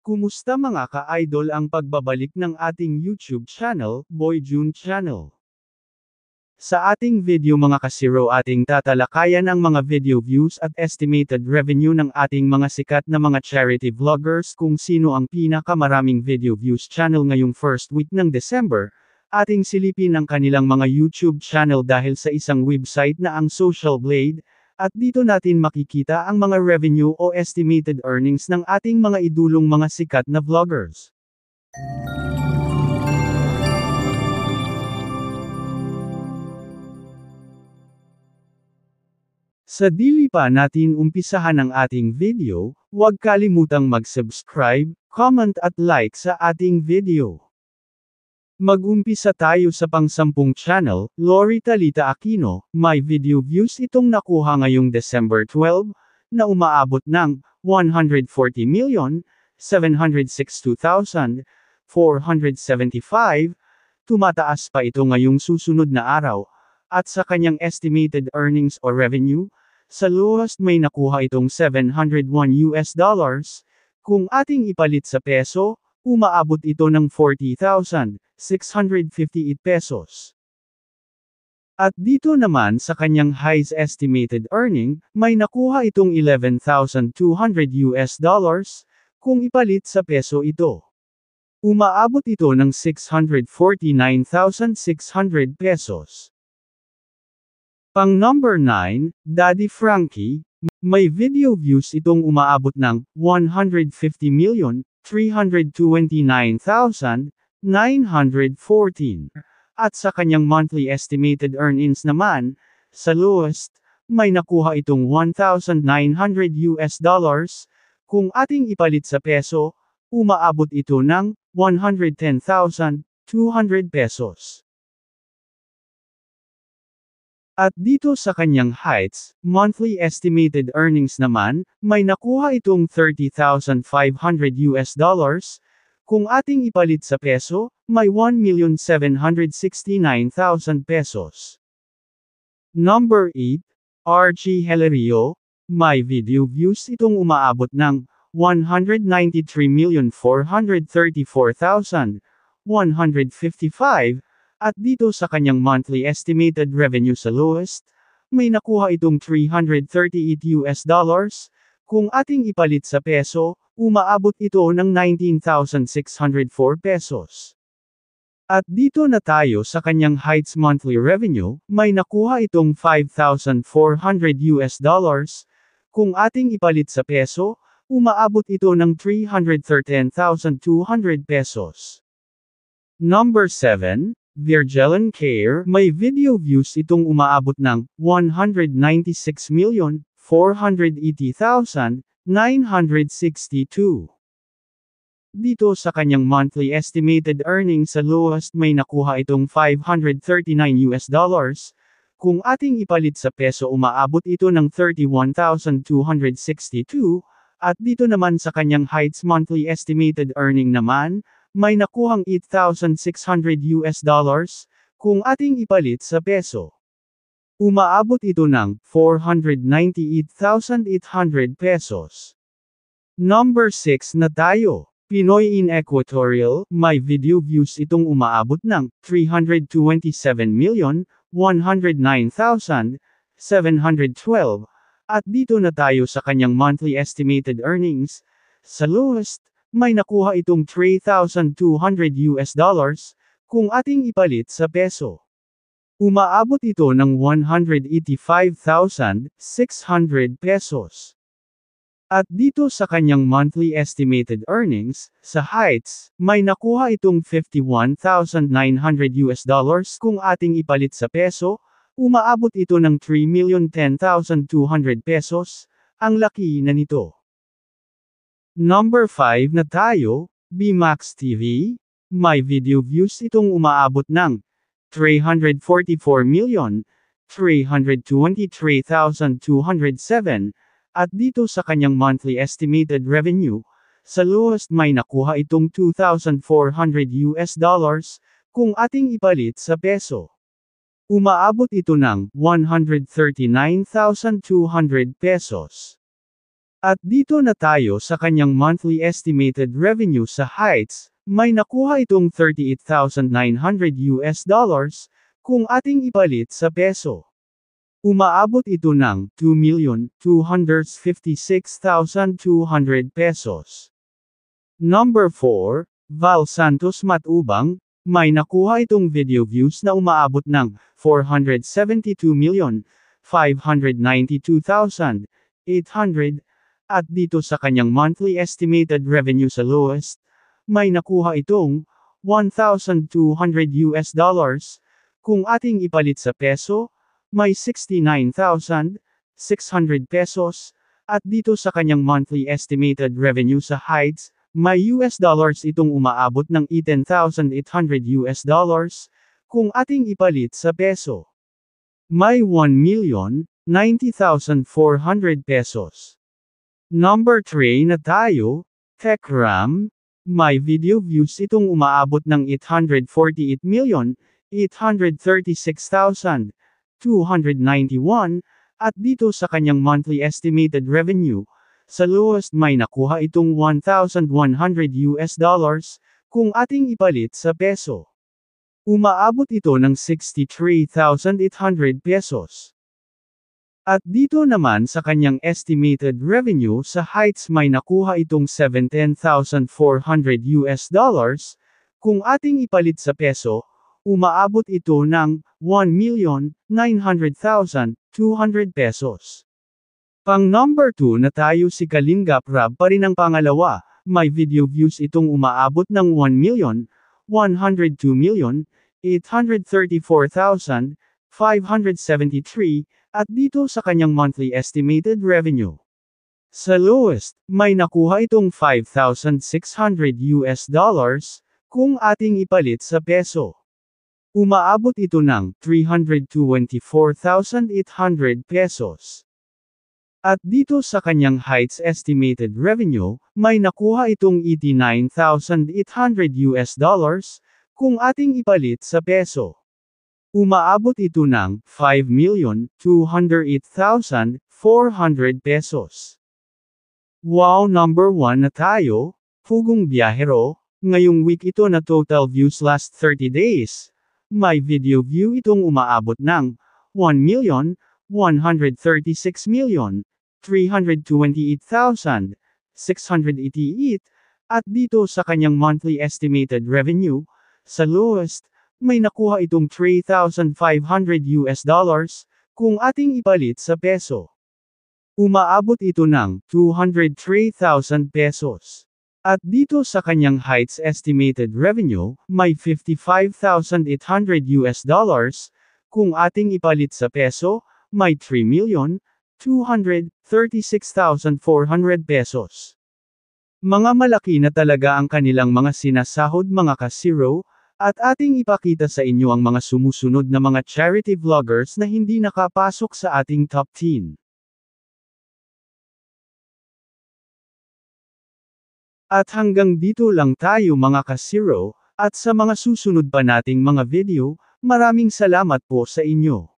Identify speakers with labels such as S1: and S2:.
S1: Kumusta mga ka-idol ang pagbabalik ng ating YouTube channel, Boy June Channel. Sa ating video mga kasiro ating tatalakayan ang mga video views at estimated revenue ng ating mga sikat na mga charity vloggers kung sino ang pinakamaraming video views channel ngayong first week ng December. Ating silipin ang kanilang mga YouTube channel dahil sa isang website na ang Social Blade, at dito natin makikita ang mga revenue o estimated earnings ng ating mga idulong mga sikat na vloggers. Sa dili pa natin umpisahan ang ating video, huwag kalimutang mag-subscribe, comment at like sa ating video. Mag-umpisa tayo sa pang-10 channel, Lori Talita Aquino. May video views itong nakuha ngayong December 12, na umaabot ng 140,762,475. Tumataas pa ito ngayong susunod na araw, at sa kanyang estimated earnings o revenue, sa lowest may nakuha itong $701. Kung ating ipalit sa peso, umaabot ito ng 40,658 pesos. At dito naman sa kanyang highest estimated earning, may nakuha itong $11,200. Kung ipalit sa peso ito, umaabot ito ng 649,600 pesos. Pang number 9, Daddy Frankie. May video views itong umaabot ng 150,329,914. At sa kanyang monthly estimated earnings naman, sa lowest, may nakuha itong $1,900. Kung ating ipalit sa peso, umaabot ito ng 110,200 pesos. At dito sa kanyang heights, monthly estimated earnings naman, may nakuha itong $30,500. Kung ating ipalit sa peso, may 1,769,000 pesos. Number 8, Archie Hilario. May video views itong umaabot ng 193,434,155. At dito sa kanyang monthly estimated revenue sa lowest, may nakuha itong $338. Kung ating ipalit sa peso, umaabot ito ng 19,604 pesos. At dito na tayo sa kanyang heights monthly revenue, may nakuha itong $5,400. Kung ating ipalit sa peso, umaabot ito ng 313,200 pesos. Number 7, Virgilin Care. May video views itong umaabot ng 196,480,962. Dito sa kanyang monthly estimated earnings sa lowest may nakuha itong $539. Kung ating ipalit sa peso umaabot ito ng 31,262, at dito naman sa kanyang heights monthly estimated earning naman, may nakuhang $8,600. Kung ating ipalit sa peso, umaabot ito ng 498,800 pesos. Number 6 na tayo. Pinoy in Equatorial. May video views itong umaabot ng 327,109,712. At dito na tayo sa kanyang monthly estimated earnings. Sa lowest, may nakuha itong $3,200. Kung ating ipalit sa peso, umaabot ito ng 185,600 pesos. At dito sa kanyang monthly estimated earnings, sa heights, may nakuha itong $51,900. Kung ating ipalit sa peso, umaabot ito ng 3,010,200 pesos. Ang laki na nito. Number 5 na tayo, BMax TV. May video views itong umaabot ng 344,323,207. At dito sa kanyang monthly estimated revenue, sa lowest may nakuha itong $2,400. Kung ating ipalit sa peso, umaabot ito ng 139,200 pesos. At dito na tayo sa kanyang monthly estimated revenue sa Heights, may nakuha itong $38,900 kung ating ipalit sa peso. Umaabot ito ng 2,256,200 pesos. Number 4, Val Santos Matubang, may nakuha itong video views na umaabot ng 472,592,800, at dito sa kanyang monthly estimated revenue sa lowest, may nakuha itong $1,200. Kung ating ipalit sa peso, may 69,600 pesos, at dito sa kanyang monthly estimated revenue sa Heights, may US dollars itong umaabot ng $18,800. Kung ating ipalit sa peso, may 1,090,400 pesos. Number 3 na tayo, TechRam, may video views itong umaabot ng 848,836,291, at dito sa kanyang monthly estimated revenue, sa lowest may nakuha itong $1,100. Kung ating ipalit sa peso, umaabot ito ng 63,800 pesos. At dito naman sa kanyang estimated revenue sa Heights may nakuha itong $17,400. Kung ating ipalit sa peso, umaabot ito ng 1,900,200 pesos. Pang number 2 na tayo si Kalinga Prab pa rin ang pangalawa, may video views itong umaabot ng 1,102,834,573, at dito sa kanyang monthly estimated revenue. Sa lowest, may nakuha itong $5,600. Kung ating ipalit sa peso, umaabot ito ng 324,800 pesos. At dito sa kanyang Heights estimated revenue, may nakuha itong $89,800. Kung ating ipalit sa peso, umaabot ito ng 5,208,400 pesos. Wow, number 1 na tayo, Pugong Biyahero, ngayong week ito na total views last 30 days. May video view itong umaabot ng 1,136,328,688, at dito sa kanyang monthly estimated revenue, sa lowest, may nakuha itong $3,500. Kung ating ipalit sa peso, umaabot ito ng 203,000 pesos. At dito sa kanyang Heights estimated revenue, may $55,800. Kung ating ipalit sa peso, may 3,236,400 pesos. Mga malaki na talaga ang kanilang mga sinasahod mga ka-zero, at ating ipakita sa inyo ang mga sumusunod na mga charity vloggers na hindi nakapasok sa ating top 10. At hanggang dito lang tayo mga ka-zero, at sa mga susunod pa nating mga video, maraming salamat po sa inyo.